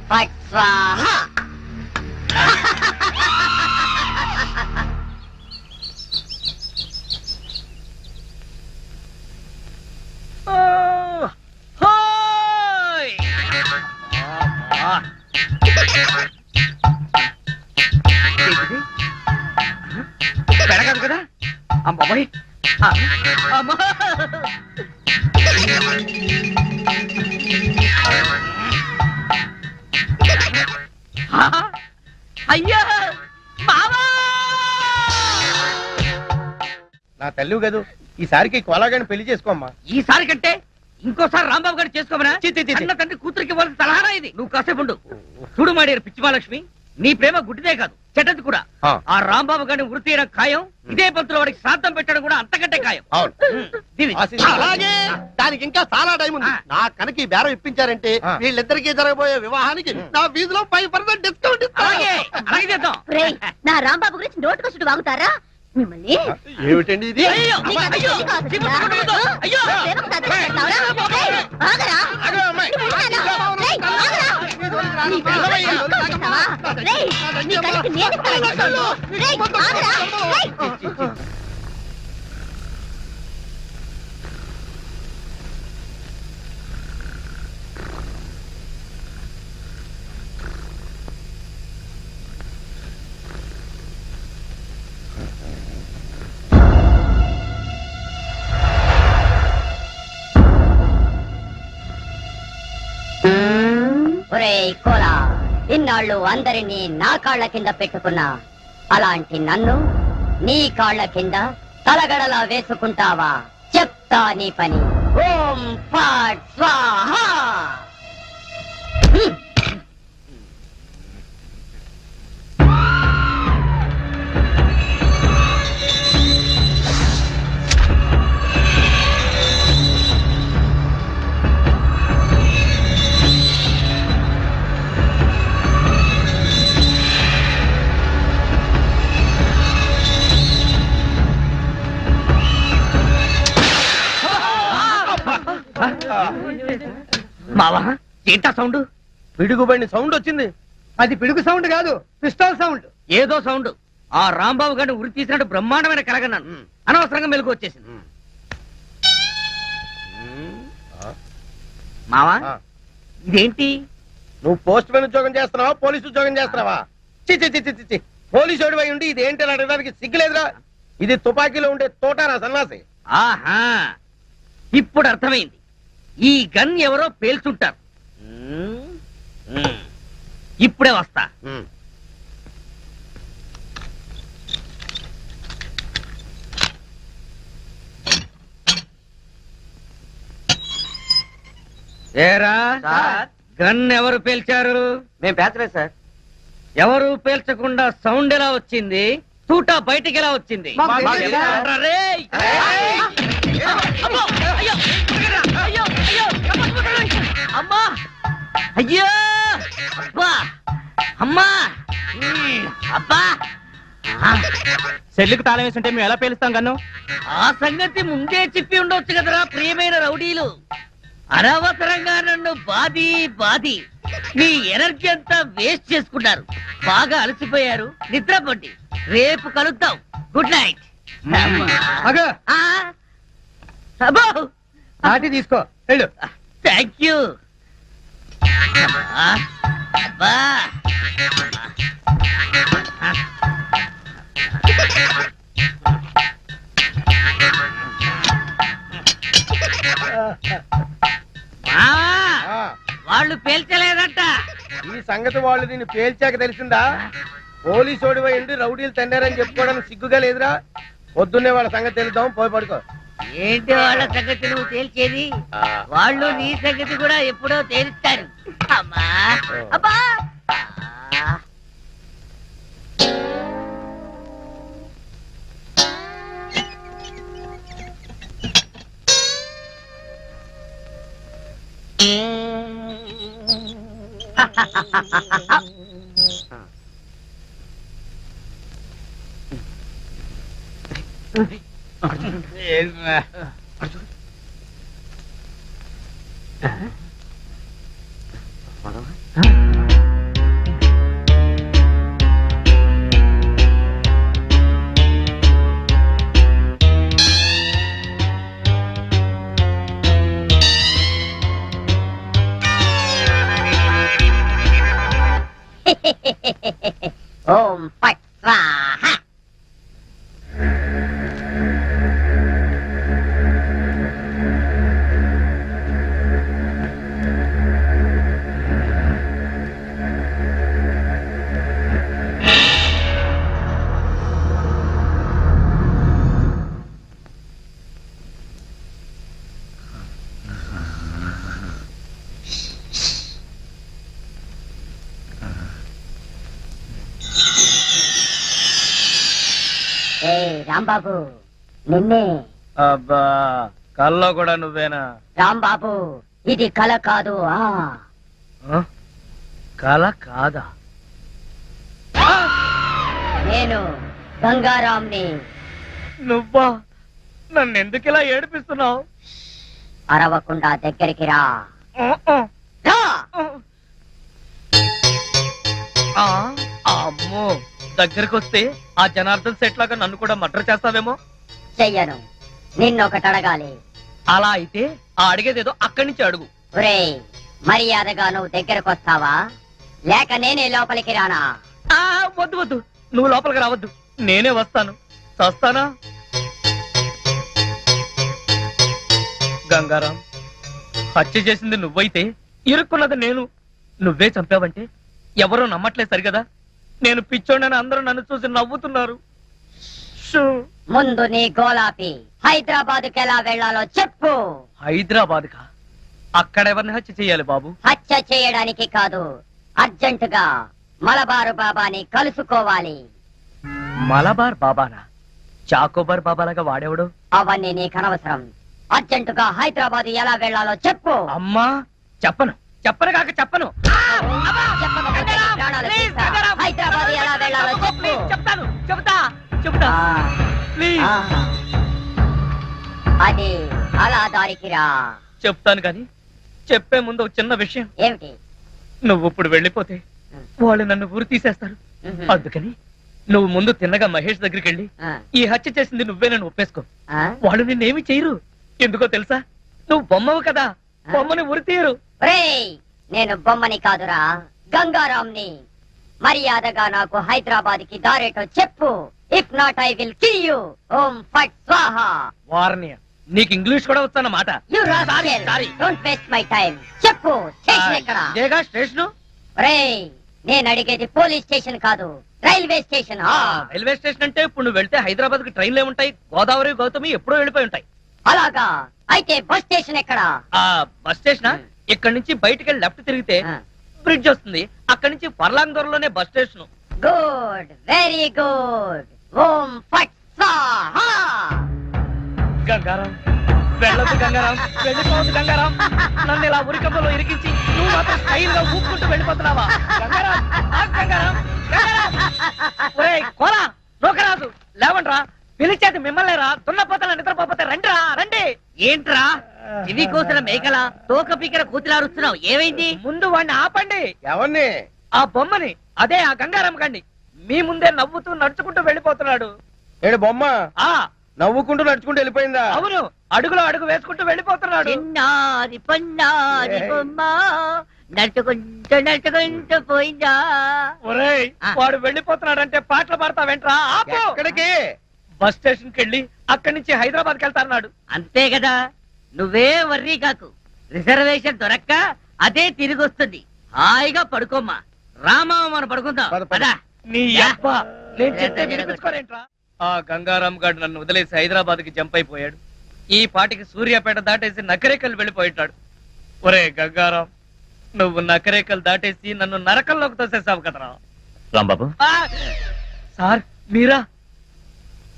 ఫట్ స్వాహా. పెడగదు కదా అమ్మాయి. అయ్యా నా తల్లి కదూ, ఈసారికి కోలాగాని పెళ్లి చేసుకోమ్మా. ఈసారి కంటే ఇంకోసారి రాంబాబు గారు చేసుకోమనా? అన్న తండ్రి కూతురికి ఇవ్వాల్సిన సలహానా ఇది? నువ్వు కాసేపు ఉండు. చూడు మాడేరు పిచ్చిమాలక్ష్మి, నీ ప్రేమ గుడ్డిదే కాదు, చెడ్డది కూడా. ఆ రాంబాబు గారిని వృత్తి అయిన ఖాయం, ఇదే పంతులు వాడికి శ్రాద్ధం పెట్టడం కూడా అంతకంటే ఖాయం. అలాగే దానికి ఇంకా చాలా టైం ఉంది. నా కనుక ఈ బేరం ఇప్పించారంటే వీళ్ళిద్దరికీ జరగబోయే వివాహానికి నా ఫీజులో 5% డిస్కౌంట్ ఇస్తాను. నా రాంబాబు గురించి నోటుకొచ్చుడు వాగుతారా మిమ్మల్ని? ఏమిటండి ఇది? కోలా, ఇన్నాళ్ళు అందరినీ నా కాళ్ల కింద పెట్టుకున్నా, అలాంటి నన్ను నీ కాళ్ల కింద తలగడలా వేసుకుంటావా? చెప్తా నీ పని. ఓం ఫట్ స్వాహా. మావా, ఏంటా సౌండ్? పిడుగుబడిన సౌండ్ వచ్చింది. అది పిడుగు సౌండ్ కాదు, పిస్టల్ సౌండ్. ఏదో సౌండ్. ఆ రాంబాబు గారిని ఉరి తీసినట్టు బ్రహ్మాండమైన కలగన్నాను. అనవసరంగా మెలకు వచ్చేసింది. మావా, ఇదేంటి? నువ్వు పోస్ట్ మ్యాన్ ఉద్యోగం చేస్తున్నావా, పోలీసు ఉద్యోగం చేస్తున్నావా? చి పోలీసు ఓడివై ఉండి ఇది ఏంటి అని అడగడానికి సిగ్గులేదురా? ఇది తుపాకీలో ఉండే తోటారా సన్నాసి. ఆహా, ఇప్పుడు అర్థమైంది. ఈ గన్ ఎవరో పేల్చుంటారు. ఇప్పుడే వస్తా. ఏరా, గన్ ఎవరు పేల్చారు? మేము పేల్చలేదు సార్. ఎవరు పేల్చకుండా సౌండ్ ఎలా వచ్చింది? తూటా బయటికి ఎలా వచ్చింది? అమ్మా, అయ్యో, అబ్బా, అమ్మా, అబ్బా. సెల్లుకి తాళం వేస్తుంటే మేము ఎలా పేలుస్తాం గన్ను? ఆ సంగతి ముందే చెప్పి ఉండొచ్చు కదరా ప్రియమైన రౌడీలు. అనవసరంగా నన్ను బాది మీ ఎనర్జీ అంతా వేస్ట్ చేసుకున్నారు. బాగా అలసిపోయారు, నిద్రపోండి. రేపు కలుద్దాం. Good night. నాటి తీసుకో, వెళ్ళు. Thank you. అబ్బా, వాళ్ళు పేల్చలేదట. ఈ సంగతి వాళ్ళు నిన్ను పేల్చాక తెలిసిందా? పోలీసు ఓడివై ఉండి రౌడీలు తండారని చెప్పుకోవడానికి సిగ్గుగా లేదురా? పొద్దున్నే వాళ్ళ సంగతి తెలుద్దాం, పోయి పడుకో. ఏంటి వాళ్ళ సంగతి నువ్వు తేల్చేది? వాళ్ళు నీ సంగతి కూడా ఎప్పుడో తేలుస్తారు. అమ్మా, అబ్బా. ఓం ఫట్ స్వాహ. ఏ రాంబాబు, నిన్నే. అబ్బా, కల్లో కూడా నువ్వేనా? రాంబాబు, ఇది కల కాదు. కల కాదా? నేను గంగారాంని. నువ్వా? నన్ను ఎందుకు ఇలా ఏడిపిస్తున్నావు? అరవకుండా దగ్గరికి రా. రా. అమ్మో, దగ్గరికి వస్తే ఆ జనార్దన్ సెట్ లాగా నన్ను కూడా మర్డర్ చేస్తావేమో. చెయ్యను. నిన్నొకటి అడగాలి. అలా అయితే ఆ అడిగేదేదో అక్కడి నుంచి అడుగు. ఒరేయ్, మర్యాదగా నువ్వు దగ్గరకు వస్తావా లేక నేనే లోపలికి రానా? వద్దు వద్దు, నువ్వు లోపలికి రావద్దు, నేనే వస్తాను. చస్తానా? గంగారాం, హత్య చేసింది నువ్వైతే ఇరుక్కున్నది నేను. నువ్వే చంపావంటే ఎవరూ నమ్మట్లేదు సరిగదా. నేను పిచ్చోడని అందరూ నన్ను చూసి నవ్వుతున్నారు. ముందు నీ గోలాపి హైదరాబాద్కి ఎలా వెళ్లాలో చెప్పు. హైదరాబాద్ కా? అక్కడెవరిని హత్య చెయ్యాలి బాబు? హత్య చేయడానికి కాదు, అర్జెంటుగా మలబారు బాబాని కలుసుకోవాలి. మలబార్ బాబానా? చాకోబార్ బాబాలాగా వాడేవాడు? అవన్నీ నీకు అనవసరం. అర్జెంటుగా హైదరాబాద్ ఎలా వెళ్లాలో చెప్పు. అమ్మా, చెప్పను చెప్పను కాక చెప్పను. చెప్పకపోతే నీ ప్రాణాలు తీస్తా. హైదరాబాద్ ఎలా వెళ్లాలో చెప్పు. చెప్తాను, చెబుతా చెబుతా. ప్లీజ్. అది అలా దారికి రా. చెప్తాను కానీ చెప్పే ముందు ఒక చిన్న విషయం. ఏమిటి? నువ్వు ఇప్పుడు వెళ్ళిపోతే వాళ్ళు నన్ను ఊరు తీసేస్తారు. అందుకని నువ్వు ముందు తిన్నగా మహేష్ దగ్గరికి వెళ్ళి ఈ హత్య చేసింది నువ్వే నన్ను ఒప్పేసుకో. వాళ్ళు నిన్నేమి చేయరు. ఎందుకో తెలుసా? నువ్వు బొమ్మవు కదా, బొమ్మని ఉరి తీయరు. నేను బొమ్మని కాదురా, గంగారాంని. మర్యాదగా నాకు హైదరాబాద్ కి దారేటో చెప్పు. If not I will kill you. ఓం ఫట్ స్వాహ. వార్నియ, నీకు ఇంగ్లీష్ కూడా వస్తానమాట. You rascal, don't waste my time. చెప్పు, స్టేషన్ ఎక్కడ? ఇదేగా స్టేషను. నేను అడిగేది పోలీస్ స్టేషన్ కాదు, రైల్వే స్టేషన్. రైల్వే స్టేషన్ అంటే ఇప్పుడు నువ్వు వెళ్తే హైదరాబాద్ కి ట్రైన్లు ఏముంటాయి? గోదావరి, గౌతమి ఎప్పుడో వెళ్ళిపోయి ఉంటాయి. అలాగా? అయితే బస్ స్టేషన్ ఎక్కడ? బస్ స్టేషన్ ఇక్కడ నుంచి బయటికి వెళ్ళి లెఫ్ట్ తిరిగితే బ్రిడ్జ్ వస్తుంది. అక్కడి నుంచి పర్లాంగ్ దూరంలోనే bus station. Good, very good. ఓం ఫట్ స్వాహ. గంగారాం, వెళ్ళొద్దు గంగారాం, వెళ్ళిపోవద్దు గంగారాం. నన్ను ఇలా ఉరికంపలో ఇరికించి నువ్వు మాత్రం స్టైల్ గా ఊపుకుంటూ వెళ్ళిపోతున్నావా? గంగారాం, గంగారాం, గంగారాం. ఒరేయ్ కోలా, నోకరాజు, లేవండ్రా. పిలిచేది మిమ్మల్ని రా. దున్నపోతల నిద్రపోతే రండిరా, రండి. ఏంట్రా ఇవి కోసిన మేకల తోక పీకర కూతులారుస్తున్నావు? ఏమైంది? ముందు వాడిని ఆపండి. ఎవరిని? ఆ బొమ్మని, అదే ఆ గంగారాం గండి. మీ ముందే నవ్వుతూ నడుచుకుంటూ వెళ్ళిపోతున్నాడు. ఏడు బొమ్మ ఆ నవ్వుకుంటూ నడుచుకుంటూ వెళ్ళిపోయిందా? అవును, అడుగులో అడుగు వేసుకుంటూ వెళ్ళిపోతున్నాడు. చిన్నారి పొన్నారి బొమ్మ నడుచుకుంటూ నడుచుకుంటూ పోయిందా? ఒరేయ్, వాడు వెళ్ళిపోతున్నాడంటే పాటలు పాడతా వెంట్రా. ఆపు. ఎక్కడికి? బస్ స్టేషన్ కి వెళ్ళి అక్కడి నుంచి హైదరాబాద్ కి వెళ్తాన్నాడు. అంతే కదా, నువ్వే వర్రీ కాకు. రిజర్వేషన్ దొరక్క అదే తిరిగి వస్తుంది. హాయిగా పడుకోమ్మా. రామా, మనం పడుకుందాం. పదా. నీ అబ్బా, నేను చెప్తే వినిపించుకోరేంట్రా? ఆ గంగారాం గారు నన్ను వదిలేసి హైదరాబాద్ కి జంప్ అయిపోయాడు. ఈ పాటికి సూర్యాపేట దాటేసి నకరేకల్ వెళ్ళిపోయింటాడు. ఒరే గంగారాం, నువ్వు నకరేకల్ దాటేసి నన్ను నరకంలోకి తోసేసావు కదరా. రాంబాబు, సార్ మీరా?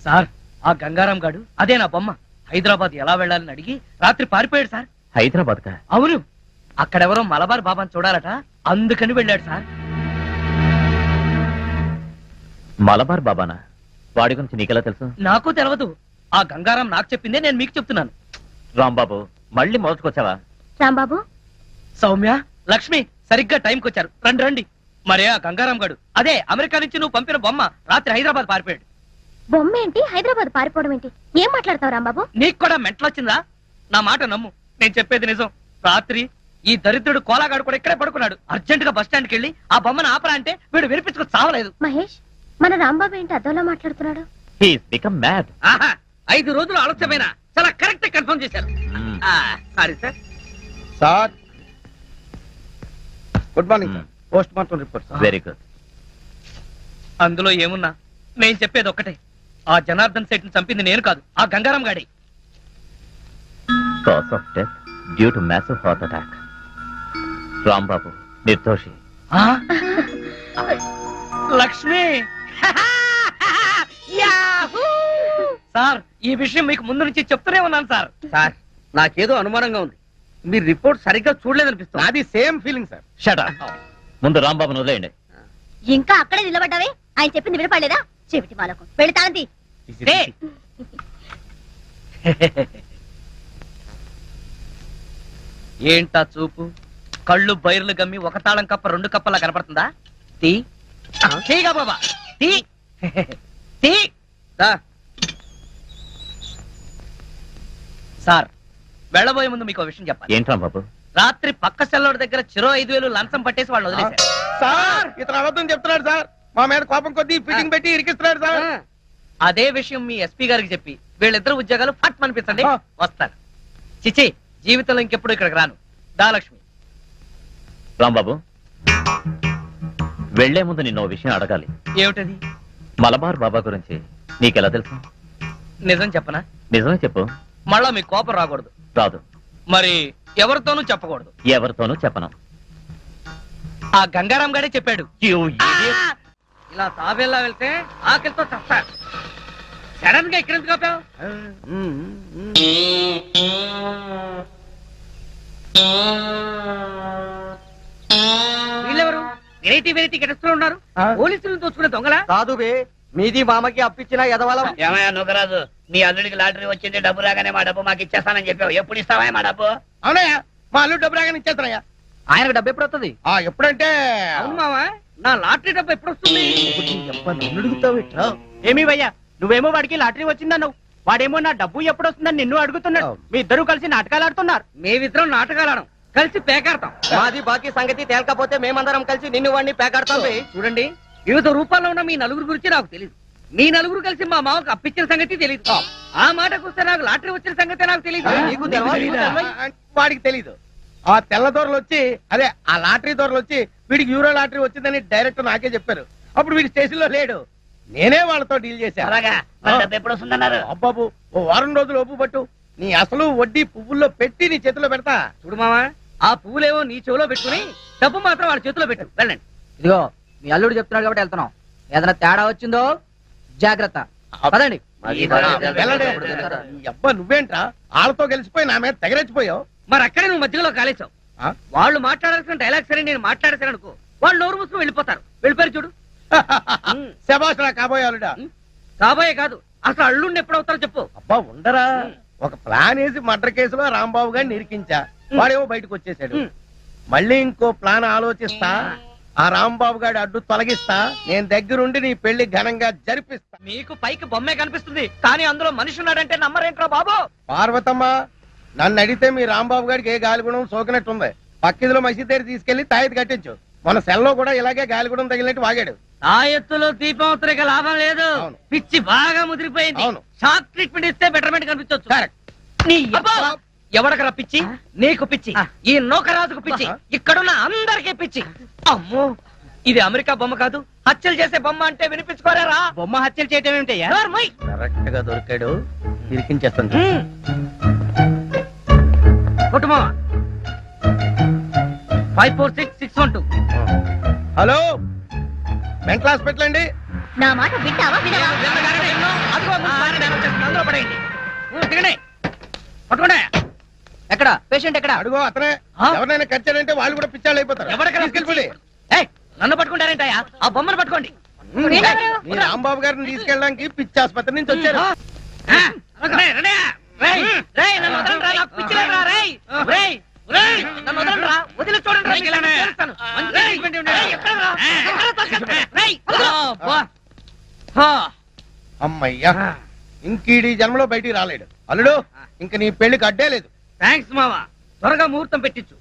సార్, ఆ గంగారాం గాడు అదే నా బొమ్మ. హైదరాబాద్ ఎలా వెళ్ళాలని అడిగి రాత్రి పారిపోయాడు సార్. హైదరాబాద్ కా? అవును, అక్కడెవరో మలబార్ బాబాని చూడాలట, అందుకని వెళ్ళాడు సార్. మలబార్ బాబానా? వాడి గురించి నీకెలా తెలుసు? నాకు తెలియదు. ఆ గంగారాం నాకు చెప్పిందే నేను మీకు చెప్తున్నాను. రాంబాబు, మళ్ళీ మొదటికొచ్చావా? రాంబాబు, సౌమ్య, లక్ష్మి, సరిగ్గా టైంకి వచ్చారు. రండి రండి. మరే ఆ గంగారాం గడు, అదే అమెరికా నుంచి నువ్వు పంపిన బొమ్మ రాత్రి హైదరాబాద్ పారిపోయాడు. బొమ్మ ఏంటి, హైదరాబాద్ పారిపోవడం ఏంటి? ఏం మాట్లాడతావు రాంబాబు? నీకు కూడా మెంటలొచ్చిందా? నా మాట నమ్ము, నేను చెప్పేది నిజం. రాత్రి ఈ దరిద్రుడు కోలాగాడు కూడా ఇక్కడే పడుకున్నాడు. అర్జెంట్ గా బస్ స్టాండ్కి వెళ్ళి ఆ బొమ్మను ఆపరా అంటే వీడు వినిపించుకు చావలేదు. మహేష్, మన రాంబాబు ఏంటి అద్దంలో మాట్లాడుతున్నాడు? He's become mad. ఆహా 5 రోజులు ఆలస్యమైన చాలా కరెక్ట్ కన్ఫర్మ్ చేశారు. Sorry sir. Sir good morning sir. Post mortem report. Very good. అందులో ఏమున్నా నేను చెప్పేది ఒక్కటే, ఆ జనార్దన్ శెట్టిని చంపింది నేను కాదు, ఆ గంగారాం గాడి. Cause of death due to massive heart attack. Rambabu నిర్దోషి. లక్ష్మి సార్, ఈ విషయం మీకు ముందు నుంచి చెప్తూనే ఉన్నాను సార్. సార్ నాకేదో అనుమానంగా ఉంది. మీరు రిపోర్ట్ సరిగ్గా చూడలేదనిపిస్తుంది. నాది same feeling sir. Shut up. ముందు రాంబాబును వదిలేయండి. ఇంకా అక్కడే నిలబడ్డావే? ఆయన చెప్పింది వినపడలేదా? చెవిటి మాలకు పెడతాంది. ఏంటా చూపు? కళ్ళు బైర్లు గమ్మి ఒక తాళం కప్ప 2 కప్పలా కనపడుతుందా? తీగా బాబా తీ తీ. సార్, వెళ్ళబోయే ముందు మీకు విషయం చెప్పాలి. ఏంటి రాంబాబు? రాత్రి పక్క సెల్లోడి దగ్గర చెరో 5,000 లంచం పట్టేసి వాళ్ళు వదిలేశారు. సార్ ఇతను అబద్ధం చెప్తున్నాడు సార్. మా మీద కోపం కొద్దీ ఫిట్టింగ్ పెట్టి ఇరికిస్తున్నాడు సార్. అదే విషయం మీ ఎస్పీ గారికి చెప్పి వీళ్ళిద్దరు ఉద్యోగాలు ఫట్ అనిపించండి. వస్తాను. చిచి, జీవితంలో ఇంకెప్పుడు ఇక్కడికి రాను. దాలక్ష్మి. రాంబాబు, వెళ్లే ముందు నిన్న ఓ విషయం అడగాలి. ఏమిటది? మలబార్ బాబా గురించి నీకెలా తెలుసు? నిజం చెప్పనా? నిజమే చెప్పు. మళ్ళా మీ కోపం రాకూడదు. రాదు. మరి ఎవరితోనూ చెప్పకూడదు. ఎవరితోనూ చెప్పను. ఆ గంగారాం గారే చెప్పాడు. ఇలా తాబేలా వెళ్తే ఆకలితో చస్తా. సడన్ గా ఇక్కడ ఎందుకు ఆపావు? వీళ్ళెవరు? వెరైటీ వెరైటీ గెటస్లో ఉన్నారు. పోలీసులను దోచుకునే దొంగలా? కాదు బే, మీది మామకి అప్పించిన ఎదవలం. ఏమయ్యా నుగరాజు, మీ అల్లుడికి లాటరీ వచ్చింది, డబ్బు రాగానే మా డబ్బు మాకు ఇచ్చేస్తానని చెప్పావు. ఎప్పుడు ఇస్తావా మా డబ్బు? అవునయ్యా, మా అల్లుడు డబ్బు రాగానే ఇచ్చేస్తానయ్యా. ఆయనకు డబ్బు ఎప్పుడు వస్తుంది? ఎప్పుడంటే అవును మావా, నా లాటరీ డబ్బు ఎప్పుడు వస్తుంది? ఏమి భయ్యా, నువ్వేమో వాడికి లాటరీ వచ్చిందన్నావు, వాడేమో నా డబ్బు ఎప్పుడు వస్తుందని నిన్ను అడుగుతున్నాడు. మీ ఇద్దరు కలిసి నాటకాలు ఆడుతున్నారు. మేమిద్దరం నాటకాలాడం, కలిసి పేకాడతాం. మాది బాకీ సంగతి తేలకపోతే మేమందరం కలిసి నిన్ను వాడిని పేకాడతాం. చూడండి, వివిధ రూపాల్లో ఉన్న మీ నలుగురు గురించి నాకు తెలియదు. మీ నలుగురు కలిసి మా మామకు అప్పించిన సంగతి తెలియదు. ఆ మాటకు వస్తే నాకు లాటరీ వచ్చిన సంగతి నాకు తెలియదు. వాడికి తెలీదు. ఆ తెల్ల దొరలు వచ్చి, అదే ఆ లాటరీ దొరలు వచ్చి వీడికి యూరో లాటరీ వచ్చిందని డైరెక్ట్ నాకే చెప్పారు. అప్పుడు వీడి స్టేషన్ లో లేడు, నేనే వాళ్ళతో డీల్ చేశాను. అలాగా, మరి డబ్బు ఎప్పుడు వస్తుందన్నారు? అబ్బాబు, ఓ వారం రోజులు ఒప్పు పట్టు, నీ అసలు వడ్డీ పువ్వుల్లో పెట్టి నీ చేతిలో పెడతా. చూడు మావా, ఆ పువ్వులేవో నీ చెవిలో పెట్టుకుని డబ్బు మాత్రం వాళ్ళ చేతిలో పెట్టు. వెళ్ళండి. ఇదిగో మీ అల్లుడు చెప్తున్నాడు కాబట్టి వెళ్తున్నాం. ఏదైనా తేడా వచ్చిందో జాగ్రత్త. పదండి. వెళ్ళండి. ఈ అబ్బా నువ్వేంట్రా వాళ్ళతో గెలిచిపోయి నా మీద తెగరెచ్చిపోయావు. మరి అక్కడే నువ్వు మధ్యలో కాలేసావు. వాళ్ళు మాట్లాడాల్సిన డైలాగ్ సరే నేను మాట్లాడేసాను అనుకో, వాళ్ళు నోరు మూసుకుని వెళ్ళిపోతారు. వెళ్ళిపోయారు చూడు. శభాష్ రా కాబోయే అల్లుడా. కాబోయే కాదు, అసలు అల్లుండి ఎప్పుడవుతారో చెప్పు. అబ్బా ఉండరా, ఒక ప్లాన్ వేసి మర్డర్ కేసులో రాంబాబు గారిని నిరికించా, వాడేమో బయటకు వచ్చేసాడు. మళ్ళీ ఇంకో ప్లాన్ ఆలోచిస్తా, ఆ రాంబాబు గారి అడ్డు తొలగిస్తా, నేను దగ్గరుండి నీ పెళ్లి ఘనంగా జరిపిస్తా. మీకు పైకి బొమ్మే కనిపిస్తుంది, కానీ అందులో మనిషి ఉన్నాడంటే నమ్మరేంట్రా బాబు? పార్వతమ్మ, నన్ను అడిగితే మీ రాంబాబు గారికి ఏ గాలిగుణం సోకినట్టుంది. పక్కిదిలో మసీదు దగ్గర తీసుకెళ్లి తాయెత్తు కట్టించు. మన సెల్లో కూడా ఇలాగే గాలిగుణం తగిలినట్టు వాగాడు. ఆ ఎత్తులో దీపం ఉత్తరిక లాభం లేదు. అవును. పిచ్చి బాగా ముదిరిపోయింది. అవును. షాక్ ట్రీట్మెంట్ ఇస్తే బెటర్మెంట్ కనిపించవచ్చు. కరెక్ట్. నీ అబ్బా! ఎవడకరా పిచ్చి? నీకు పిచ్చి, ఈ నౌకరాజుకు పిచ్చి, ఇక్కడున్న అందరికీ పిచ్చి. అమ్మో, ఇది అమెరికా బొమ్మ కాదు, హత్యలు చేసే బొమ్మ అంటే వినిపించుకోరేరా? బొమ్మ హత్యలు చేయటం ఏమిటయ్యా? కరెక్ట్ గా దొరికాడు, ఇరికించేస్తాను. కుటుంబం 546612. హలో, మెంటల్ హాస్పిటల్ అండి. నా మాట వింటావా వినవా? అందులో పడేయండి. దిగండి. పట్టుకోండి. ఎక్కడ పేషెంట్ ఎక్కడ? అడుగో అతనే. ఎవరినైనా కచ్చారంటే వాళ్ళు కూడా పిచ్చాళ్ళు అయిపోతారు. ఎవరికైనా తీసుకెళ్ళిపోండి. ఏయ్, నన్ను పట్టుకుంటారేంటయ్యా? ఆ బొమ్మను పట్టుకోండి. మీ రాంబాబు గారిని తీసుకెళ్ళడానికి పిచ్చి ఆసుపత్రి నుంచి వచ్చారు. నన్ను వదలండిరా, నాకు పిచ్చి లేదురా. రేయ్, రేయ్, రేయ్, నన్ను వదలండిరా. వదిలి చూడండి. అమ్మయ్యా ఇంకీడి జన్మలో బయటికి రాలేడు. అల్లుడు ఇంక నీ పెళ్లికి అడ్డే లేదు. థ్యాంక్స్ మావా, త్వరగా ముహూర్తం పెట్టించు.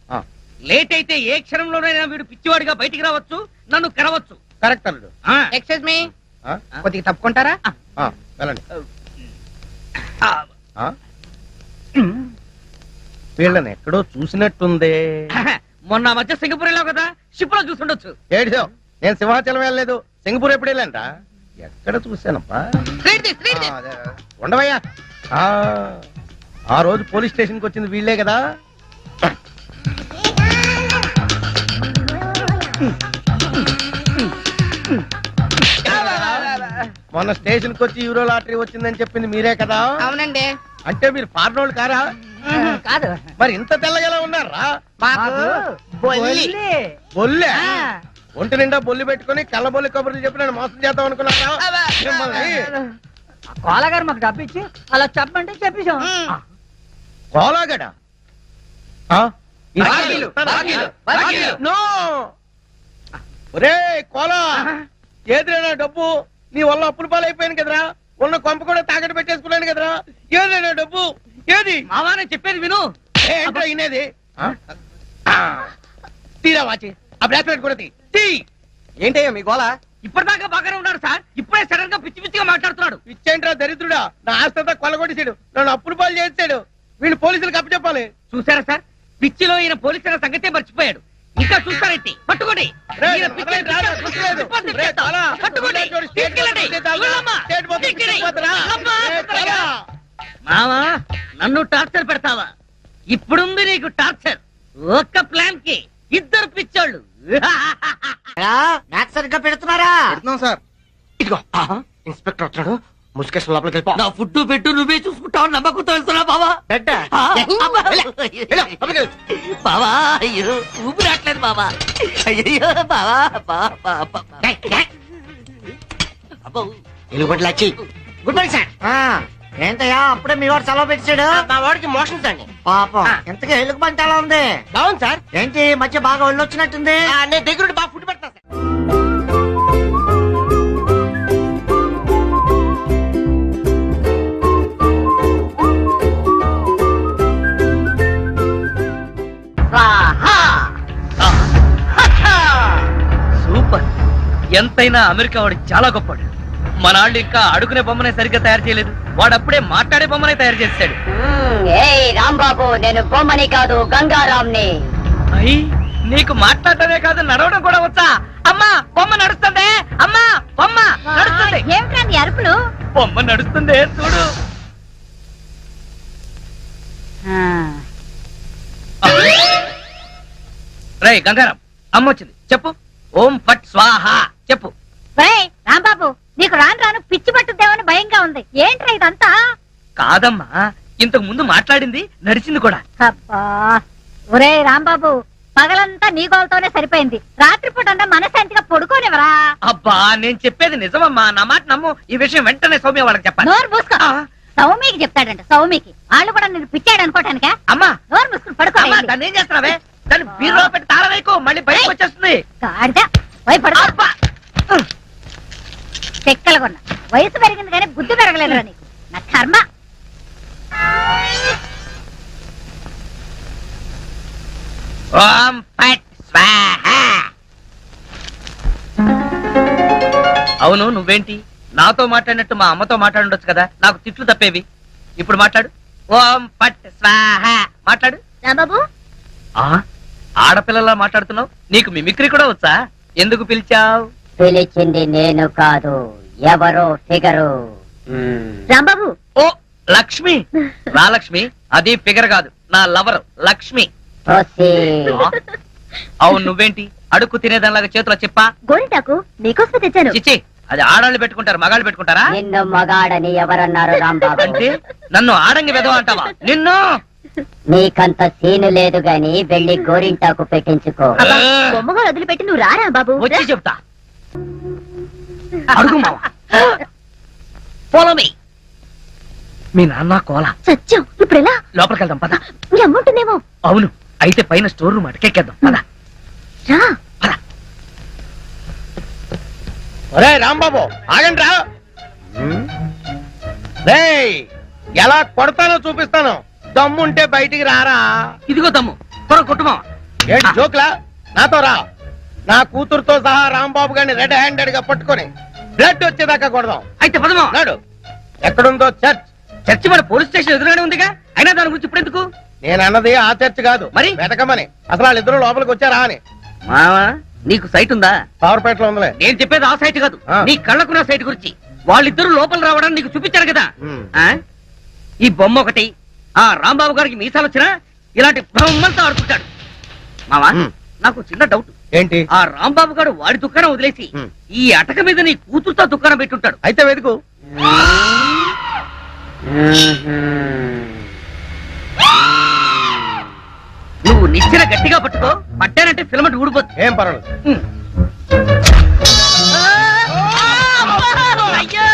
లేట్ అయితే ఏ క్షణంలోనైనా వీడు పిచ్చివాడిగా బయటికి రావచ్చు, నన్ను కరవచ్చు. కరెక్ట్ అల్లుడు. ఎక్స్క్యూజ్ మీ, కొద్దిగా తప్పుకుంటారా? వెళ్ళండి. వీళ్ళని ఎక్కడో చూసినట్టుందే. మొన్న మధ్య సింగపూర్ వెళ్ళావు కదా, షిప్ లో చూసుండొచ్చు. ఏడిదో, నేను సింహాచలం వెళ్ళలేదు, సింగపూర్ ఎప్పుడు వెళ్ళంట. ఎక్కడ చూశానప్పా? ఉండవయ్యా. ఆ రోజు పోలీస్ స్టేషన్ కి వచ్చింది వీళ్ళే కదా. మొన్న స్టేషన్ కి వచ్చి యూరో లాటరీ వచ్చిందని చెప్పింది మీరే కదా. అవునండి. అంటే మీరు ఫారెన్ కారా? కాదు. మరి ఇంత తెల్లగలా ఉన్నారా? బొల్లే ఒంటి నిండా బొల్లి పెట్టుకుని కళ్ళబొల్లి కబుర్లు చెప్పి నేను మోసం చేద్దాం అనుకున్నారా? కోలగారు మాకు డబ్బు ఇచ్చి అలా చెప్పంటే చెప్పేశాం. కోలాగడ ఒరే కోలా, ఏదిరైనా డబ్బు నీ వల్ల అప్పుల పాలైపోయాను కదరా. ఉన్న కొంప కూడా తాకట్టు పెట్టేసుకున్నాను కదరా. ఏదైనా డబ్బు ఏది? మావానే చెప్పేది విను. ఏంటో ఇనేది? తీరా వాచి, ఆ బ్రాస్లెట్ కూడా తీ. ఏంటయ్యా మీ గోళ? ఇప్పటిదాకా బాగానే ఉన్నాడు సార్, ఇప్పుడే సడన్ గా పిచ్చి పిచ్చిగా మాట్లాడుతున్నాడు. ఇచ్చేంట్రా దరిద్రుడా, నా ఆస్తంతా కొల్లగొట్టేసాడు, నన్ను అప్పుల పాలు చేసాడు. వీళ్ళు పోలీసులకు అప్పచెప్పాలి. చూసారా సార్, పిచ్చిలో ఈయన పోలీసుల సంగతే మర్చిపోయాడు. ఇంకా చూస్తారేంటి? పట్టుకోండి. మావా, నన్ను టార్చర్ పెడతావా? ఇప్పుడుంది నీకు టార్చర్. ఒక్క ప్లాన్ కి ఇద్దరు పిచ్చోళ్ళు. సరిగ్గా పెడుతున్నారా? సార్ ఇదిగో ఇన్స్పెక్టర్ వచ్చాడు, ముసుకేసిన లోపలికి వెళ్ళిపో. నా ఫుడ్ పెట్టు, నువ్వే చూసుకుంటావు నమ్మకంతో వెళ్తున్నా బావా. బావా అయ్యో ఊపిరాట్లేదు బావా. అయ్యో బావా. ఎలుగుబంటి లచ్చి. Good morning sir. ఏంటయ్యా అప్పుడే మీ వాడు సెలవు పెట్టాడు? మా వాడికి మోషన్స్ అండి. పాపం ఎంతకీ ఎలుగు పంట ఎలా ఉంది? బాగుంది సార్. ఏంటి ఈ మధ్య బాగా వెళ్ళొచ్చినట్టుంది? నేను దగ్గరుండి బాగా ఫుడ్ పెడతా సార్. సూపర్. ఎంతైనా అమెరికా వాడు చాలా గొప్పవాడు. మన వాళ్ళు ఇంకా అడుగునే బొమ్మనే సరిగ్గా తయారు చేయలేదు, వాడు అప్పుడే మాట్లాడే బొమ్మనే తయారు చేశాడు. ఏయ్ రాంబాబు, నేను బొమ్మని కాదు గంగారాంని. అయ్యి నీకు మాట్లాడటమే కాదు నడవడం కూడా వచ్చా? అమ్మా బొమ్మ నడుస్తుంది, అమ్మా బొమ్మ నడుస్తుంది. ఏమిటండి అరుపులు? బొమ్మ నడుస్తుంది చూడు. రే గంగారాం, అమ్మ వచ్చింది, చెప్పు. ఓం ఫట్ స్వాహ చెప్పు. రాంబాబు, నీకు రాను రాను పిచ్చి పట్టుద్దేమని భయంగా ఉంది. ఏంట్రా ఇదంతా? కాదమ్మా, ఇంతకు ముందు మాట్లాడింది నడిచింది కూడా. అబ్బా ఒరే రాంబాబు, పగలంతా నీ గోలతోనే సరిపోయింది. రాత్రిపూట అంతా మనశాంతిగా పడుకోనివరా? అబ్బా నేను చెప్పేది నిజమమ్మా, నా మాట నమ్ము. ఈ విషయం వెంటనే సౌమ్య వాళ్ళకి చెప్పాలి. నోరు మూసుకో. సౌమికి చెప్తాడంట. సౌమికి వాళ్ళు కూడా నేను పిచ్చాడు అనుకోటానికా? అమ్మా నోరు మూసుకుని పడుకో. దాన్ని ఏం చేస్తున్నావే? దాన్ని బీరులో పెట్టి తాళవేకు, మళ్ళీ బయటకు వచ్చేస్తుంది. భయపడతా చెక్కలు కొన్నా. వయసు పెరిగింది కానీ బుద్ధి పెరగలేదురా నీకు. నా కర్మ. ఓం ఫట్ స్వాహ. అవును, నువ్వేంటి నాతో మాట్లాడినట్టు మా అమ్మతో మాట్లాడుండొచ్చు కదా, నాకు తిట్లు తప్పేవి. ఇప్పుడు మాట్లాడు. ఓం ఫట్ స్వాహ మాట్లాడు. రాంబాబు, ఆడపిల్లలా మాట్లాడుతున్నావు, నీకు మిమిక్రీ కూడా వచ్చా? ఎందుకు పిలిచావు? పిలిచింది నేను కాదు, ఎవరో ఫిగరు. రాంబాబు. ఓ లక్ష్మి. నా లక్ష్మి, అది ఫిగర్ కాదు, నా లవర్ లక్ష్మి. అవును, నువ్వేంటి అడుక్కు తినేదానిలాగా చేతిలో చెప్పా? గోరింటాకు నీకోసం తెచ్చాను. చిచ్చి, అది ఆడాళ్ళు పెట్టుకుంటారు, మగాళ్ళు పెట్టుకుంటారా? నిన్ను మగాడని ఎవరన్నారు రాంబాబు? అంటే నన్ను ఆడంగి వెదవ అంటావా? నిన్ను నీకంత సీను లేదు గాని వెళ్ళి గోరింటాకు పెట్టించుకో. బొమ్మగా వదిలిపెట్టి నువ్వు రారా బాబు. వచ్చి చెప్తా. అడుగు మావా. Follow me. మీ నాన్న కోల సత్యం. ఇప్పుడు ఎలా? లోపలికి వెళ్దాం పద. మీ అమ్ముంటుందేమో. అవును, అయితే పైన స్టోర్ రూమ్ అటకెక్కేద్దాం పద. రా. పద. ఒరే రాంబాబు ఆగండి రా. రేయ్, ఎలా కొడతానో చూపిస్తాను. దమ్ముంటే బయటికి రారా. ఇదిగో తమ్ము త్వర కొట్టుమా. ఏంటి జోక్లా? నాతో రా. నా కూతురుతో సహా రాంబాబు గారిని రెడ్ హ్యాండెడ్ గా పట్టుకొని బ్లడ్ వచ్చేదాకా కొడదాం. అయితే పదమా. నాడు ఎక్కడుందో చర్చ్. చర్చి మన పోలీస్ స్టేషన్ ఎదురుగానే ఉందిగా. అయినా దాని గురించి ఇప్పుడు ఎందుకు? నేను అన్నది ఆ చర్చ్ కాదు, మరి వెతకమని. అసలు వాళ్ళిద్దరూ లోపలికి వచ్చారా అని. మావా నీకు సైట్ ఉందా? పవర్పేటలో ఉందిలే. నేను చెప్పేది ఆ సైట్ కాదు, ఆ. నీ కళ్ళకున్న సైట్ గురించి. వాళ్ళిద్దరూ లోపల రావడానికి నీకు చూపించారు కదా. ఉమ్. ఆ? ఈ బొమ్మ ఒకటి ఆ రాంబాబు గారికి మీసాలు వచ్చినా ఇలాంటి బొమ్మలతో ఆడుకుంటాడు. మావా ఉమ్. నాకు చిన్న డౌట్. ఏంటి? ఆ రాంబాబు గారు వాడి దుకాణం వదిలేసి ఉమ్. ఈ అటక మీద నీ కూతురుతో దుకాణం పెట్టుంటాడు. అయితే వెతుకు. నువ్వు నిచ్చెన గట్టిగా పట్టుకో, పట్టానంటే ఫిలమెంట్ ఊడిపోతుంది. ఏం పర్వాలేదు. అయ్యో!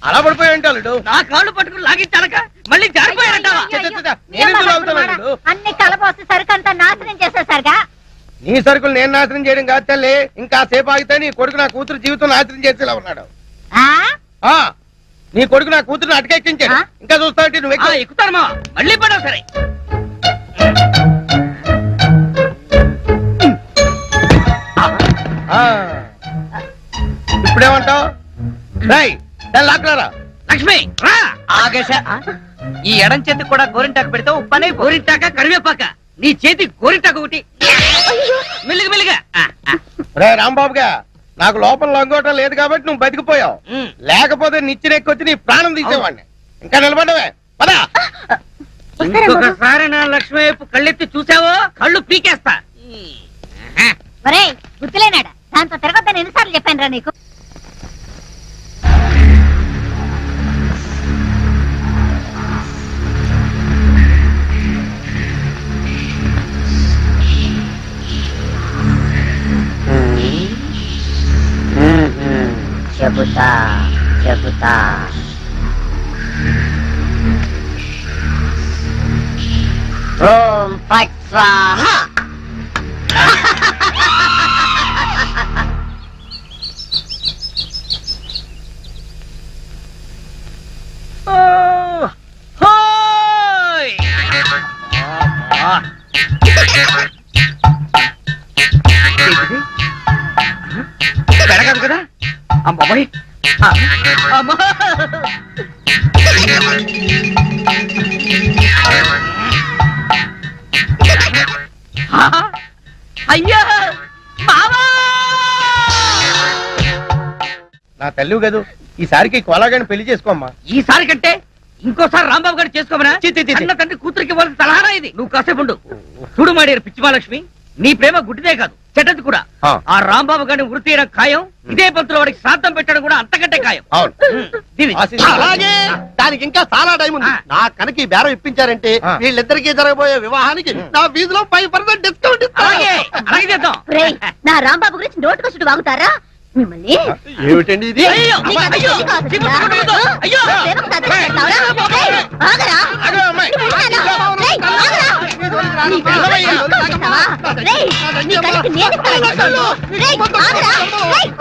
అలా పడిపోయి ఉంటాడు. నా కాళ్ళు పట్టుకుని లాగించాలక మళ్ళీ జారిపోయారంటావా? నేనెందుకు లాగుతాను? అన్ని కలపోసి సరుకంతా నాశనం చేసేసరిగా. నీ సరుకులు నేను నాశనం చేయడం కాదు తల్లి. ఇంకా సేపు ఆగితే నీ కొడుకు నా కూతురు జీవితం నాశనం చేసేలా ఉన్నాడు. ఆ నీ కొడుకు నా కూతురుని అటకెక్కించాడు. ఇంకా చూస్తావు నువ్వు ఎక్కువ. ఎక్కుతాను మా మళ్ళీ పడవు. సరే ఇప్పుడేమంటావు? లాక్కరా. లక్ష్మి రా. ఆగేశా. ఈ ఎడం చేతికి కూడా గోరింటాకు పెడితే ఉప్పనే. గోరింటాక కరివేపాక నీ చేతి గోరింటాక ఒకటి. మెల్లిగా మెల్లిగా. రే రాంబాబుగా, నాకు లోపల లంగోటం లేదు కాబట్టి నువ్వు బతికిపోయావు. లేకపోతే నిచ్చినెక్కొచ్చి నీ ప్రాణం తీసేవాడిని. ఇంకా నిలబడవే పదా. ఇంకొకసారి నా లక్ష్మి వైపు కళ్ళెత్తి చూసావో కళ్ళు పీకేస్తా. ఒరే గుర్తులేనాడా, దాంతో తిరగొద్దని ఎన్నిసార్లు చెప్పాను రా నీకు. చెబుతా చెబుతా. ఓం ఫట్ స్వాహ. పెరగదు కదా అమ్మాయి. అమ్మా అయ్యా మావా. నా తల్లి కదూ, ఈసారికి కోలాగాని పెళ్లి చేసుకోమ్మా. ఈసారి కంటే ఇంకోసారి రాంబాబు గారు చేసుకోమనా? చి, చి, చి, చి. అన్న తండ్రి కూతురికి ఇవ్వాల్సిన సలహానా ఇది? నువ్వు కాసేపు ఉండు. చూడు మాడియారు పిచ్చిమాలక్ష్మి, నీ ప్రేమ గుడ్డిదే కాదు చెడ్డది కూడా. ఆ. ఆ రాంబాబు గారిని వృత్తి తీయడం ఖాయం. ఇదే పంతులు వాడికి శ్రాద్ధం పెట్టడం కూడా అంతకంటే ఖాయం. అవును. దీని అలాగే దానికి ఇంకా చాలా టైం ఉంది. నా కనుక ఈ బేరం ఇప్పించారంటే వీళ్ళిద్దరికి జరగబోయే వివాహానికి నా వీధిలో 5% డిస్కౌంట్ అలాగే అలాగే చేద్దాం. ఒరేయ్, నా రాంబాబు గురించి నోటుకొచ్చుడు వాగుతారా మిమ్మల్ని? ఏమిటండి ఇది? అయ్యో, నీకు అది అయ్యో, తెలిసి కాదు చిమ్మ కదా? కొట్టుకుంటూ, అయ్యో. ప్రేమకు సర్దులు పెడతావురా? ఏయ్, ఆగరా? అగో అమ్మాయి. ఏయ్, ఆగరా? నీ పిల్లవయ్యా? రేయ్, నీ కళ్ళకి నేను ఇస్తాను. రేయ్, ఆగరా? రేయ్.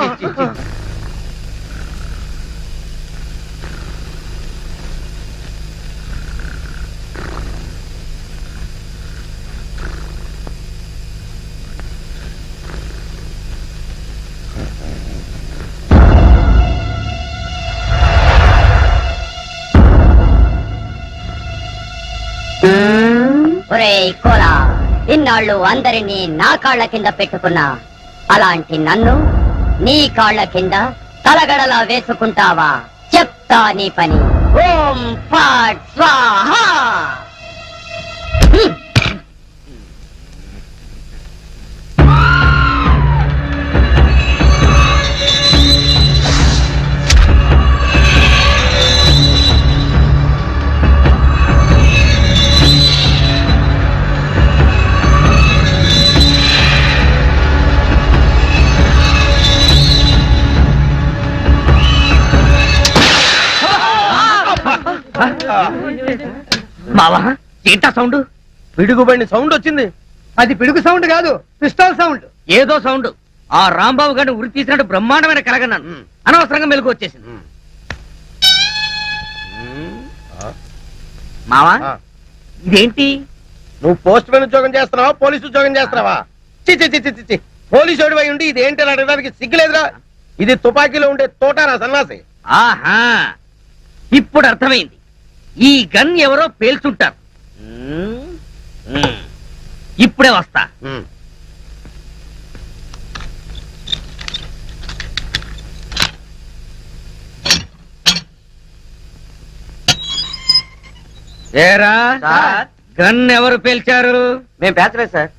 ఒరేయ్ కోలా, ఇన్నాళ్ళు అందరినీ నా కాళ్ళ కింద పెట్టుకున్నా. అలాంటి నన్ను నీ కాళ్ళ కింద తలగడలా వేసుకుంటావా? చెప్తా నీ పని. ఓం ఫట్ స్వాహ. మావా ఏంటా సౌండ్? పిడుగుబడిన సౌండ్ వచ్చింది. అది పిడుగు సౌండ్ కాదు, పిస్టల్ సౌండ్. ఏదో సౌండ్. ఆ రాంబాబు గారిని ఉరి తీసినట్టు బ్రహ్మాండమైన కలగన్నాను. అనవసరంగా మెలకు వచ్చేసింది. మావా ఇదేంటి? నువ్వు పోస్ట్ మ్యాన్ ఉద్యోగం చేస్తున్నావా, పోలీసు ఉద్యోగం చేస్తున్నావా? చి పోలీసు ఓడివై ఉండి ఇది ఏంటి అని అడగడానికి సిగ్గులేదురా? ఇది తుపాకీలో ఉండే తోటారా సన్నాసి. ఆహా, ఇప్పుడు అర్థమైంది. ఈ గన్ ఎవరో పేల్చుంటారు. ఇప్పుడే వస్తా. ఏరా, గన్ ఎవరు పేల్చారు? మేము పేర్చలేదు సార్.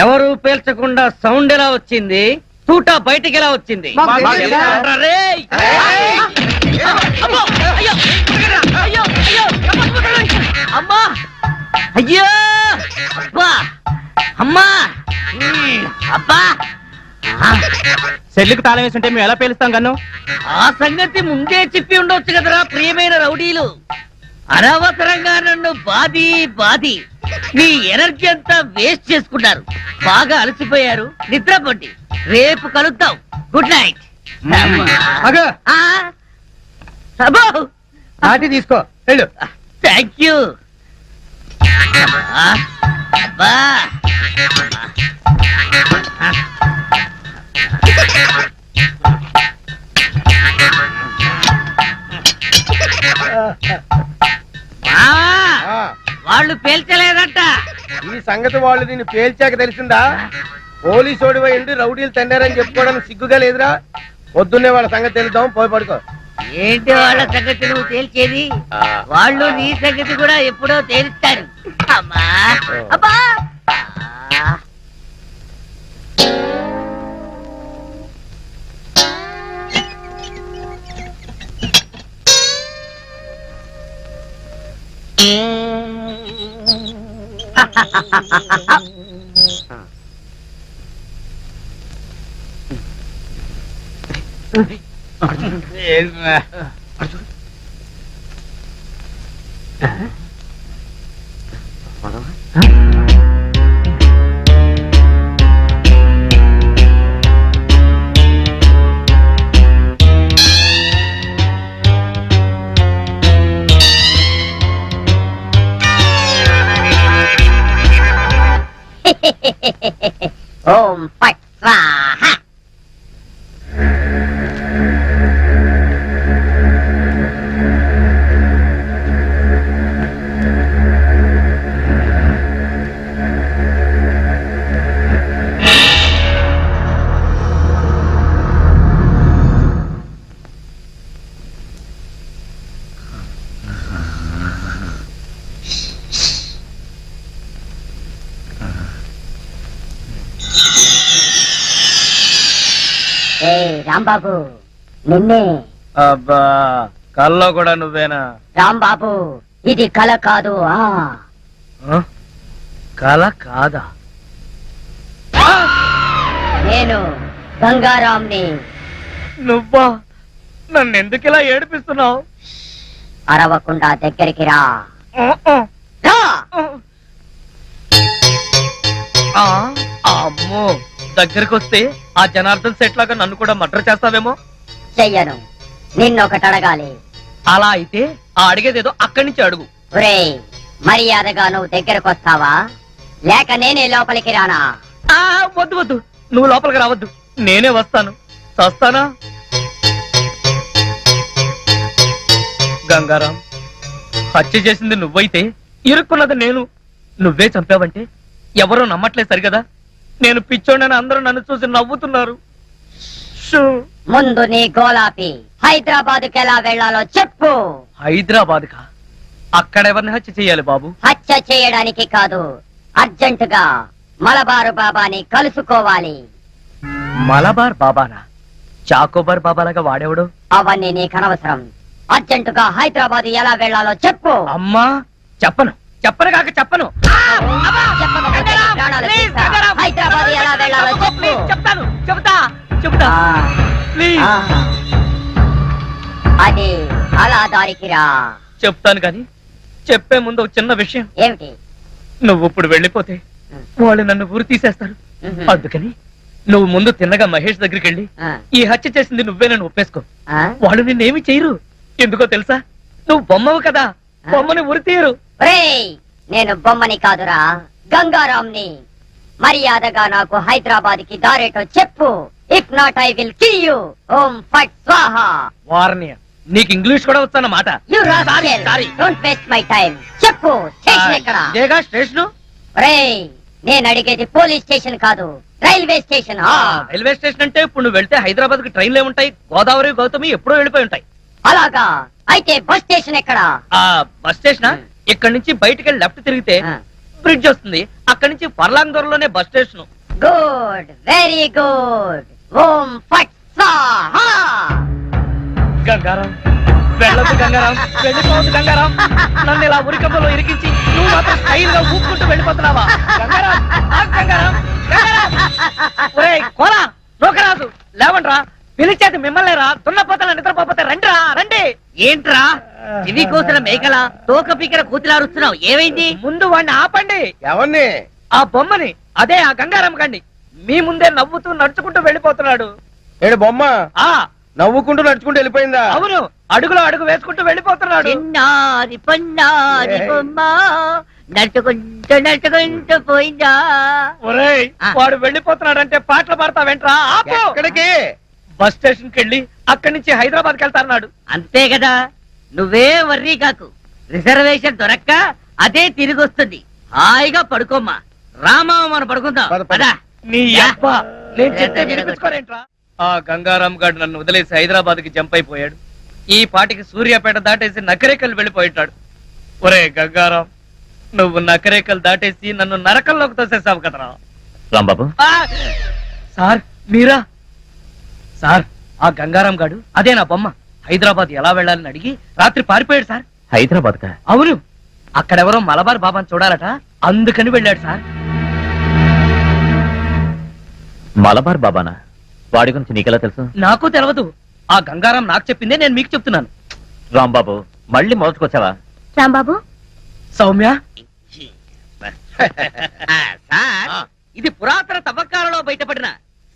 ఎవరు పేల్చకుండా సౌండ్ ఎలా వచ్చింది? తూటా బయటికి ఎలా వచ్చింది? మాకు తెలియదు సార్. ఎవరా రేయ్? అమ్మో! అయ్యో! అయ్యో! అయ్యో! అమ్మా! అయ్యో! అబ్బా! అమ్మా! అబ్బా! సెల్లుకు తాళం వేసి ఉంటే మేము ఎలా పేలుస్తాం గన్ను? ఆ సంగతి ముందే చెప్పి ఉండొచ్చు కదరా ప్రియమైన రౌడీలు. అనవసరంగా నన్ను బాది మీ ఎనర్జీ అంతా వేస్ట్ చేసుకున్నారు. బాగా అలసిపోయారు, నిద్రపోండి. రేపు కలుద్దాం. Good night. నాటి తీసుకో వెళ్ళు. Thank you. అబ్బా వాళ్ళు పేల్చలేదంట. ఈ సంగతి వాళ్ళు దీన్ని పేల్చాక తెలిసిందా? పోలీసు ఓడివై ఉండి రౌడీలు తండారని చెప్పుకోవడానికి సిగ్గుగా లేదురా? పొద్దున్నే వాళ్ళ సంగతి తెలుద్దాం, పోయి పడుకో. ఏంటి వాళ్ళ సంగతి నువ్వు తేల్చేది? వాళ్ళు నీ సంగతి కూడా ఎప్పుడో తేలుస్తారు. అమ్మా అబ్బా. ఓం ఫట్ స్వాహా. ఏ రాంబాబు, నిన్నే. అబ్బా, కల్లో కూడా నువ్వేనా? రాంబాబు, ఇది కల కాదు. కల కాదా? నేను గంగారాంని. నువ్వా? నన్ను ఎందుకు ఇలా ఏడిపిస్తున్నావు? అరవకుండా దగ్గరికి రా. రా. అమ్మో, దగ్గరికి వస్తే ఆ జనార్దన్ సెట్ లాగా నన్ను కూడా మర్డర్ చేస్తావేమో. చెయ్యను. నిన్నొకటి అడగాలి. అలా అయితే ఆ అడిగేదేదో అక్కడి నుంచి అడుగు. ఒరేయ్, మర్యాదగా నువ్వు దగ్గరకు వస్తావా, లేక నేనే లోపలికి రానా? వద్దు వద్దు, నువ్వు లోపలికి రావద్దు, నేనే వస్తాను. చస్తానా? గంగారాం, హత్య చేసింది నువ్వైతే ఇరుక్కున్నది నేను. నువ్వే చంపావంటే ఎవరూ నమ్మట్లేదు సరిగదా? నేను పిచ్చోడని అందరూ నన్ను చూసి నవ్వుతున్నారు. ముందు నీ గోలాపి హైదరాబాద్కి ఎలా వెళ్లాలో చెప్పు. హైదరాబాద్ కా? అక్కడెవరిని హత్య చెయ్యాలి బాబు? హత్య చేయడానికి కాదు, అర్జెంటుగా మలబారు బాబాని కలుసుకోవాలి. మలబార్ బాబానా? చాకోబార్ బాబాలాగా వాడేవాడు? అవన్నీ నీకు అనవసరం. అర్జెంటుగా హైదరాబాద్ ఎలా వెళ్లాలో చెప్పు. అమ్మా, చెప్పను కాక చెప్పను. చెప్పకపోతే నీ ప్రాణాలు తీస్తా. హైదరాబాద్ ఎలా వెళ్లాలో చెప్పు. చెప్తా. ఆ. అది అలా దారికి రా. చెప్తాను గాని చెప్పే ముందు ఒక చిన్న విషయం. ఏమిటి? నువ్వు ఇప్పుడు వెళ్ళిపోతే వాళ్ళు నన్ను ఊరు తీసేస్తారు. అందుకని నువ్వు ముందు తిన్నగా మహేష్ దగ్గరికి వెళ్ళి ఆ, ఈ హత్య చేసింది నువ్వేనని ఒప్పేసుకో. ఆ? వాళ్ళు నిన్నేమి చేయరు. ఎందుకో తెలుసా? నువ్వు బొమ్మవు కదా, బొమ్మని ఉరి తీయరు. ఒరేయ్, నేను బొమ్మని కాదురా, గంగారాంని. మర్యాదగా నాకు హైదరాబాద్ కి దారేటో చెప్పు. If not I will kill you. ఓం ఫట్ స్వాహా. వార్నియ, నీకు ఇంగ్లీష్ కూడా వచ్చానమాట. You rascal, sorry. Don't waste my time. చెప్పు, స్టేషన్ ఎక్కడ? ఇదేగా స్టేషన్. ఒరేయ్, నేను అడిగేది పోలీస్ స్టేషన్ కాదు, రైల్వే స్టేషన్. రైల్వే స్టేషన్ అంటే ఇప్పుడు నువ్వు వెళ్తే హైదరాబాద్ కి ట్రైన్లు ఏముంటాయి? గోదావరి గౌతమి ఎప్పుడో వెళ్ళిపోయి ఉంటాయి. అలాగా? అయితే బస్ స్టేషన్ ఎక్కడ? ఆ బస్ స్టేషన్ ఇక్కడ నుంచి బయటికి వెళ్ళి లెఫ్ట్ తిరిగితే ఆ. బ్రిడ్జ్ వస్తుంది. అక్కడ నుంచి పర్లాంగ్ దూరంలోనే bus station. Good, very good. ఓం ఫట్ స్వాహా. గంగారాం, వెళ్ళొద్దు గంగారాం, వెళ్ళిపోవద్దు గంగారాం. నన్ను ఇలా ఉరికంపలో ఇరికించి నువ్వు మాత్రం స్టైల్ గా ఊపుకుంటూ వెళ్ళిపోతున్నావా? గంగారాం, ఆగు గంగారాం, గంగారాం. ఒరేయ్ కోలా, నోకరాజు, లేవండ్రా. పిలిచేది మిమ్మల్నేరా, దున్నపోతల నిద్రపోతే రండిరా, రండి. ఏంట్రా ఇవి కోసిన మేకల తోక పీకర కూతులారుస్తున్నావు? ఏమైంది? ముందు వాడిని ఆపండి. ఎవరిని? ఆ బొమ్మని, అదే ఆ గంగారాం కండి. మీ ముందే నవ్వుతూ నడుచుకుంటూ వెళ్ళిపోతున్నాడు. ఏడు బొమ్మ ఆ నవ్వుకుంటూ నడుచుకుంటూ వెళ్ళిపోయిందా? అవును, అడుగులో అడుగు వేసుకుంటూ వెళ్ళిపోతున్నాడు. చిన్నారి పొన్నారి బొమ్మ నడుచుకుంటూ నడుచుకుంటూ పోయిందా? ఒరేయ్, వాడు వెళ్ళిపోతున్నాడంటే పాటలు పాడతా వెంట్రా. ఆపు. ఎక్కడికి? బస్ స్టేషన్ కి వెళ్ళి అక్కడి నుంచి హైదరాబాద్ కి వెళ్తాన్నాడు. అంతే కదా, నువ్వే వర్రీ కాకు. రిజర్వేషన్ దొరక్క అదే తిరిగి వస్తుంది. హాయిగా పడుకోమ్మా. రామావ మనం పడుకుందాం. పద, పద. పద. నీ అబ్బా, నేను చెప్తే వినిపించుకోరేంట్రా? ఆ గంగారాం గారు నన్ను వదిలేసి హైదరాబాద్ కి జంప్ అయిపోయాడు. ఈ పాటికి సూర్యాపేట దాటేసి నకరేకల్ వెళ్ళిపోయింటాడు. ఒరే గంగారాం, నువ్వు నకరేకల్ దాటేసి నన్ను నరకంలోకి తోసేసావు కదరా. రాంబాబు, ఆ! సార్ మీరా? సార్, ఆ గంగారాం గాడు అదే నా బొమ్మ. హైదరాబాద్ ఎలా వెళ్ళాలని అడిగి రాత్రి పారిపోయాడు సార్. హైదరాబాద్ కా? అవును, అక్కడెవరో మలబార్ బాబాని చూడాలట, అందుకని వెళ్ళాడు సార్. మలబార్ బాబానా? వాడి గురించి నీకెలా తెలుసు? నాకు తెలియదు. ఆ గంగారాం నాకు చెప్పిందే నేను మీకు చెప్తున్నాను. రాంబాబు, మళ్ళీ మొదటికొచ్చావా? రాంబాబు, సౌమ్య, సార్, ఇది పురాతన తవ్వకాలలో బయటపడిన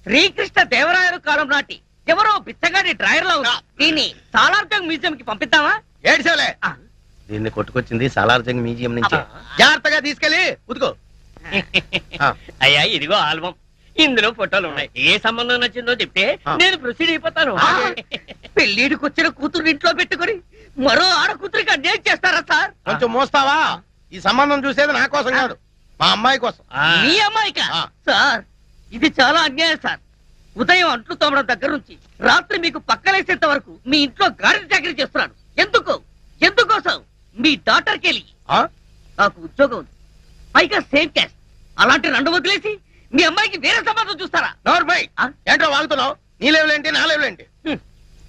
శ్రీకృష్ణ దేవరాయలు కాలం నాటి ఎవరో బిచ్చగాడి డ్రాయర్ లో ఉంది. దీన్ని సాలార్జంగ్ మ్యూజియం కి పంపిద్దామా? ఏడ్చాలే. దీన్ని కొట్టుకొచ్చింది సాలార్జంగ్ మ్యూజియం నుంచి. జాగ్రత్తగా తీసుకెళ్ళి ఉతుకో. అయ్యా, ఇదిగో ఆల్బమ్. ఇందులో ఫోటోలు ఉన్నాయి. ఏ సంబంధం నచ్చిందో చెప్తే నేను ప్రొసీడ్ అయిపోతాను. పెళ్లిడికి వచ్చిన కూతురు ఇంట్లో పెట్టుకుని మరో ఆడ కూతురికి అన్యాయం చేస్తారా సార్? కొంచెం మోస్తావా? ఈ సంబంధం చూసేది నా కోసం కాదు, మా అమ్మాయి కోసం. మీ అమ్మాయిక ఆ. సార్, ఇది చాలా అన్యాయం సార్. ఉదయం అంట్లు తోమడం దగ్గర నుంచి రాత్రి మీకు పక్కలేసేంత వరకు మీ ఇంట్లో గాడి చాకరీ చేస్తున్నాడు. ఎందుకోసం? మీ డాక్టర్ కెళ్ళి ఆ? నాకు ఉద్యోగం ఉంది, పైగా సేమ్ క్యాస్ట్. అలాంటి రెండు వదిలేసి మీ అమ్మాయికి వేరే సంబంధం చూస్తారా? నోర్మై, ఆ? ఏంటో వాగుతున్నావు? నీ లెవెలేంటి, నా లెవెలేంటి?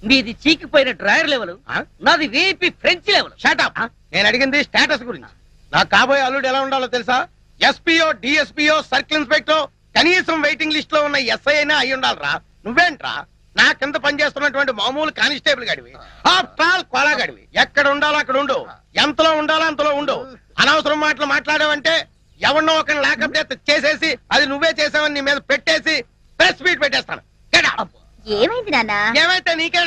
మీది చీకిపోయిన డ్రాయర్ లెవెల్, ఆ? నాది వీపీ ఫ్రెంచ్ లెవెల్. షటప్. నేను అడిగింది స్టేటస్ గురించి. నా కాబోయే అల్లుడు ఎలా ఉండాలో తెలుసా? ఎస్పీఓ, డిఎస్పీఓ, సర్కిల్ ఇన్స్పెక్టర్, కనీసం వెయిటింగ్ లిస్ట్ లో ఉన్న ఎస్ఐ అయినా అయి ఉండాలరా. నువ్వేంట్రా నా కింద పనిచేస్తున్నటువంటి మామూలు కానిస్టేబుల్ గడివి. ఆఫ్టర్ ఆల్ కోలా గడివి. ఎక్కడ ఉండాలో అక్కడ ఉండు, ఎంతలో ఉండాలో అంతలో ఉండు. అనవసరం మాటలు మాట్లాడావంటే ఎవరినో ఒకరిని లాకప్ డెత్ చేసేసి అది నువ్వే చేసావని నీ మీద పెట్టేసి ప్రెస్ మీట్ పెట్టేస్తాను. Get out. ఏమైంది నాన్న? ఏమైతే నీకేనా?